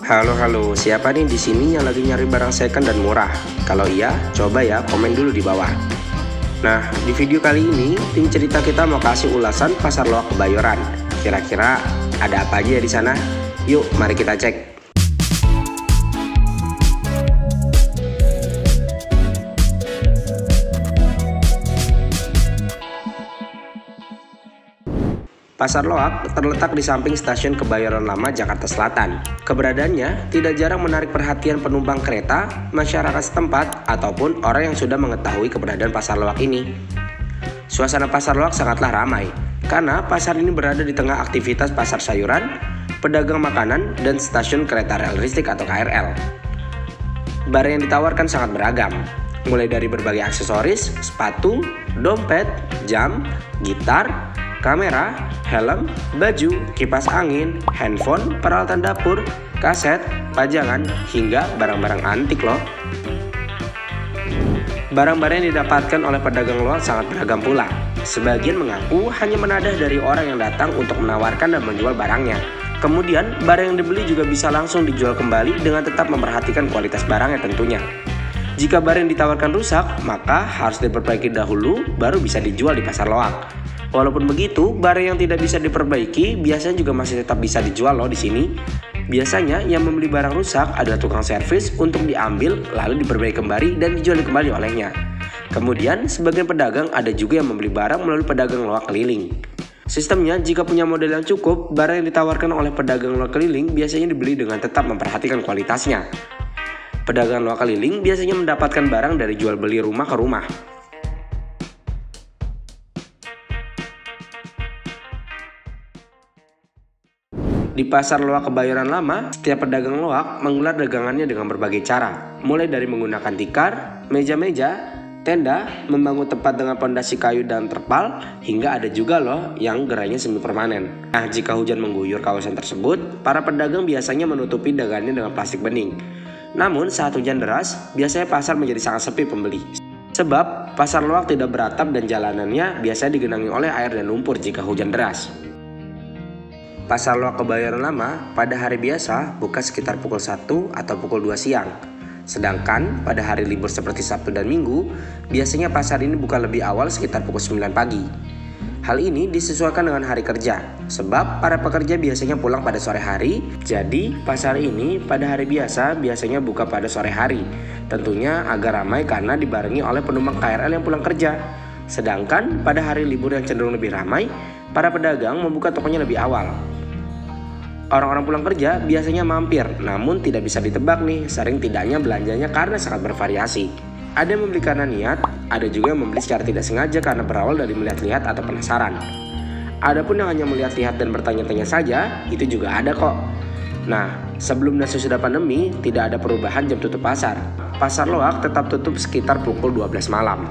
Halo, siapa nih di sini yang lagi nyari barang second dan murah? Kalau iya, coba ya komen dulu di bawah. Nah, di video kali ini tim cerita kita mau kasih ulasan Pasar Loak Kebayoran. Kira-kira ada apa aja ya di sana? Yuk, mari kita cek. Pasar Loak terletak di samping stasiun Kebayoran Lama, Jakarta Selatan. Keberadaannya tidak jarang menarik perhatian penumpang kereta, masyarakat setempat, ataupun orang yang sudah mengetahui keberadaan Pasar Loak ini. Suasana Pasar Loak sangatlah ramai, karena pasar ini berada di tengah aktivitas pasar sayuran, pedagang makanan, dan stasiun kereta rel listrik atau KRL. Barang yang ditawarkan sangat beragam, mulai dari berbagai aksesoris, sepatu, dompet, jam, gitar, kamera, helm, baju, kipas angin, handphone, peralatan dapur, kaset, pajangan, hingga barang-barang antik loh. Barang-barang yang didapatkan oleh pedagang Loak sangat beragam pula. Sebagian mengaku hanya menadah dari orang yang datang untuk menawarkan dan menjual barangnya. Kemudian, barang yang dibeli juga bisa langsung dijual kembali dengan tetap memperhatikan kualitas barangnya tentunya. Jika barang yang ditawarkan rusak, maka harus diperbaiki dahulu baru bisa dijual di Pasar Loak. Walaupun begitu, barang yang tidak bisa diperbaiki biasanya juga masih tetap bisa dijual loh di sini. Biasanya yang membeli barang rusak adalah tukang servis untuk diambil lalu diperbaiki kembali dan dijual kembali olehnya. Kemudian, sebagian pedagang ada juga yang membeli barang melalui pedagang loak keliling. Sistemnya, jika punya modal yang cukup, barang yang ditawarkan oleh pedagang loak keliling biasanya dibeli dengan tetap memperhatikan kualitasnya. Pedagang loak keliling biasanya mendapatkan barang dari jual beli rumah ke rumah. Di Pasar Loak Kebayoran Lama, setiap pedagang loak menggelar dagangannya dengan berbagai cara, mulai dari menggunakan tikar, meja-meja, tenda, membangun tempat dengan pondasi kayu dan terpal, hingga ada juga loh yang gerainya semi permanen. Nah, jika hujan mengguyur kawasan tersebut, para pedagang biasanya menutupi dagangannya dengan plastik bening. Namun saat hujan deras, biasanya pasar menjadi sangat sepi pembeli. Sebab pasar loak tidak beratap dan jalanannya biasanya digenangi oleh air dan lumpur jika hujan deras. Pasar Loak Kebayoran Lama pada hari biasa buka sekitar pukul 1 atau pukul 2 siang. Sedangkan pada hari libur seperti Sabtu dan Minggu, biasanya pasar ini buka lebih awal sekitar pukul 9 pagi. Hal ini disesuaikan dengan hari kerja, sebab para pekerja biasanya pulang pada sore hari. Jadi pasar ini pada hari biasa biasanya buka pada sore hari. Tentunya agak ramai karena dibarengi oleh penumpang KRL yang pulang kerja. Sedangkan pada hari libur yang cenderung lebih ramai, para pedagang membuka tokonya lebih awal. Orang-orang pulang kerja biasanya mampir, namun tidak bisa ditebak nih sering tidaknya belanjanya karena sangat bervariasi. Ada yang membeli karena niat, ada juga yang membeli secara tidak sengaja karena berawal dari melihat-lihat atau penasaran. Adapun yang hanya melihat-lihat dan bertanya-tanya saja, itu juga ada kok. Nah, sebelum dan sesudah pandemi, tidak ada perubahan jam tutup pasar. Pasar Loak tetap tutup sekitar pukul 12 malam.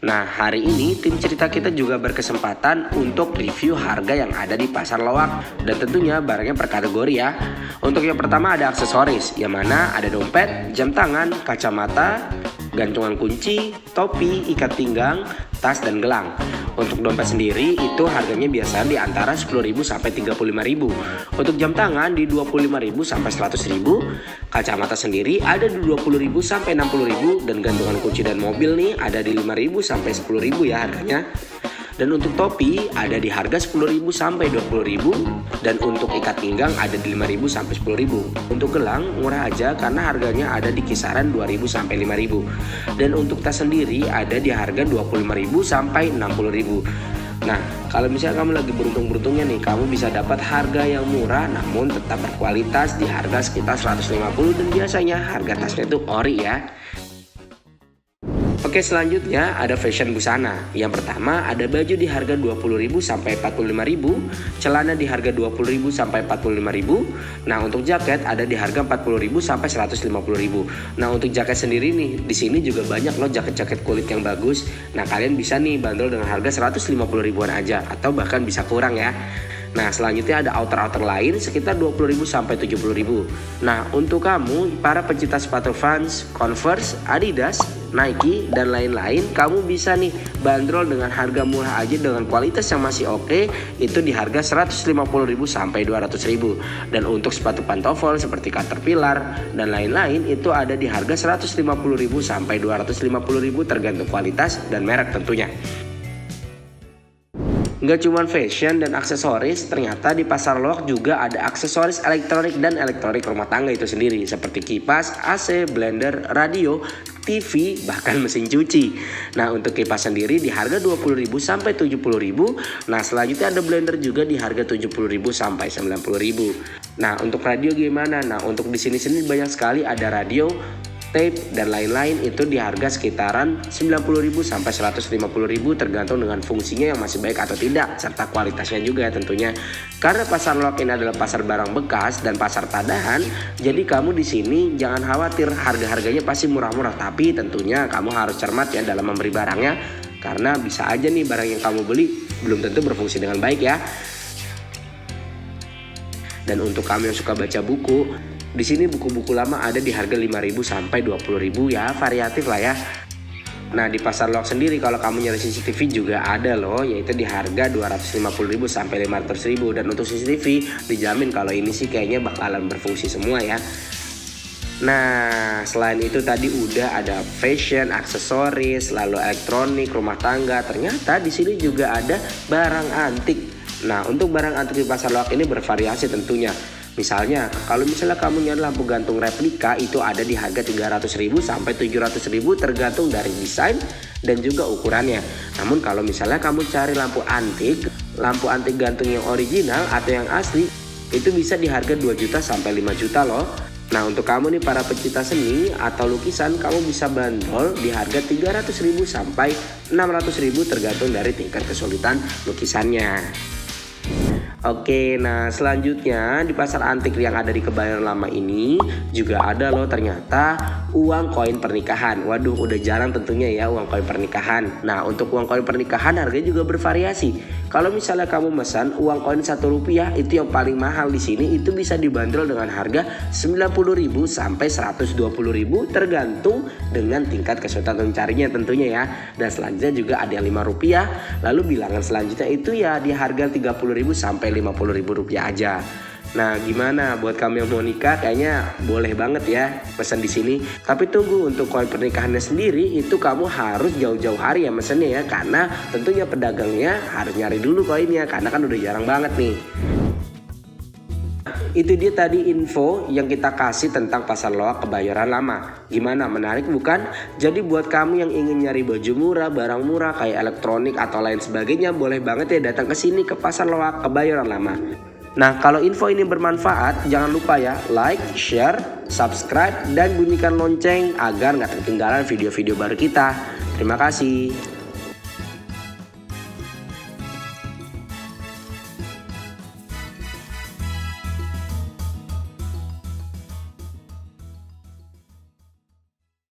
Nah, hari ini tim cerita kita juga berkesempatan untuk review harga yang ada di Pasar Loak. Dan tentunya barangnya per kategori ya. Untuk yang pertama ada aksesoris, yang mana ada dompet, jam tangan, kacamata, gantungan kunci, topi, ikat pinggang, tas, dan gelang. Untuk dompet sendiri itu harganya biasanya di antara 10.000 sampai 35.000. Untuk jam tangan di 25.000 sampai 100.000. Kacamata sendiri ada di 20.000 sampai 60.000 dan gantungan kunci dan mobil nih ada di 5.000 sampai 10.000 ya harganya. Dan untuk topi ada di harga 10.000 sampai 20.000 dan untuk ikat pinggang ada di 5.000 sampai 10.000. Untuk gelang murah aja karena harganya ada di kisaran 2.000 sampai 5.000. Dan untuk tas sendiri ada di harga 25.000 sampai 60.000. Nah, kalau misalnya kamu lagi beruntung-beruntungnya nih, kamu bisa dapat harga yang murah namun tetap berkualitas di harga sekitar 150 dan biasanya harga tasnya itu ori ya. Oke, selanjutnya ada fashion busana. Yang pertama ada baju di harga 20.000 sampai 45.000, celana di harga 20.000 sampai 45.000. Nah, untuk jaket ada di harga 40.000 sampai 150.000. Nah, untuk jaket sendiri nih, di sini juga banyak loh jaket-jaket kulit yang bagus. Nah, kalian bisa nih bandrol dengan harga 150 ribuan aja atau bahkan bisa kurang ya. Nah, selanjutnya ada outer-outer lain sekitar 20.000 sampai 70.000. Nah, untuk kamu para pecinta sepatu Vans, Converse, Adidas, Nike, dan lain-lain, kamu bisa nih bandrol dengan harga murah aja dengan kualitas yang masih oke, itu di harga 150.000 sampai 200.000. Dan untuk sepatu pantofel seperti Caterpillar dan lain-lain itu ada di harga 150.000 sampai 250.000 tergantung kualitas dan merek tentunya. Nggak cuma fashion dan aksesoris, ternyata di pasar loak juga ada aksesoris elektronik dan elektronik rumah tangga itu sendiri, seperti kipas, AC, blender, radio, TV, bahkan mesin cuci. Nah, untuk kipas sendiri di harga 20.000 sampai 70.000. Nah, selanjutnya ada blender juga di harga 70.000 sampai 90.000. Nah, untuk radio gimana? Nah, untuk di sini banyak sekali ada radio, tape, dan lain-lain itu di harga sekitaran 90.000 sampai 150.000 tergantung dengan fungsinya yang masih baik atau tidak, serta kualitasnya juga tentunya. Karena pasar loak ini adalah pasar barang bekas dan pasar tadahan, jadi kamu di sini jangan khawatir harga-harganya pasti murah-murah, tapi tentunya kamu harus cermat ya dalam memberi barangnya, karena bisa aja nih barang yang kamu beli belum tentu berfungsi dengan baik ya. Dan untuk kamu yang suka baca buku, di sini buku-buku lama ada di harga 5.000 sampai 20.000 ya, variatif lah ya. Nah, di pasar loak sendiri kalau kamu nyari CCTV juga ada loh, yaitu di harga 250.000 sampai 500.000. Dan untuk CCTV dijamin kalau ini sih kayaknya bakalan berfungsi semua ya. Nah, selain itu tadi udah ada fashion, aksesoris, lalu elektronik, rumah tangga. Ternyata di sini juga ada barang antik. Nah, untuk barang antik di pasar loak ini bervariasi tentunya. Misalnya, kalau kamu nyari lampu gantung replika itu ada di harga 300.000 sampai 700.000 tergantung dari desain dan juga ukurannya. Namun kalau misalnya kamu cari lampu antik gantung yang original atau yang asli, itu bisa di harga 2 juta sampai 5 juta loh. Nah, untuk kamu nih para pecinta seni atau lukisan, kamu bisa bandrol di harga 300.000 sampai 600.000 tergantung dari tingkat kesulitan lukisannya. Oke, nah selanjutnya di pasar antik yang ada di Kebayoran Lama ini juga ada loh ternyata uang koin pernikahan. Waduh, udah jarang tentunya ya uang koin pernikahan. Nah, untuk uang koin pernikahan harganya juga bervariasi. Kalau misalnya kamu mesan uang koin Rp1 itu yang paling mahal di sini, itu bisa dibanderol dengan harga 90.000 sampai 120.000 tergantung dengan tingkat kesulitan mencarinya tentunya ya. Dan selanjutnya juga ada yang Rp5. Lalu bilangan selanjutnya itu ya di harga 30.000 sampai 50.000 rupiah aja. Nah, gimana buat kamu yang mau nikah? Kayaknya boleh banget ya pesan di sini. Tapi tunggu, untuk koin pernikahannya sendiri itu kamu harus jauh-jauh hari ya mesennya ya, karena tentunya pedagangnya harus nyari dulu koinnya karena kan udah jarang banget nih. Itu dia tadi info yang kita kasih tentang pasar loak Kebayoran Lama. Gimana, menarik bukan? Jadi buat kamu yang ingin nyari baju murah, barang murah kayak elektronik atau lain sebagainya, boleh banget ya datang ke sini ke pasar loak Kebayoran Lama. Nah, kalau info ini bermanfaat, jangan lupa ya like, share, subscribe, dan bunyikan lonceng agar nggak ketinggalan video-video baru kita. Terima kasih.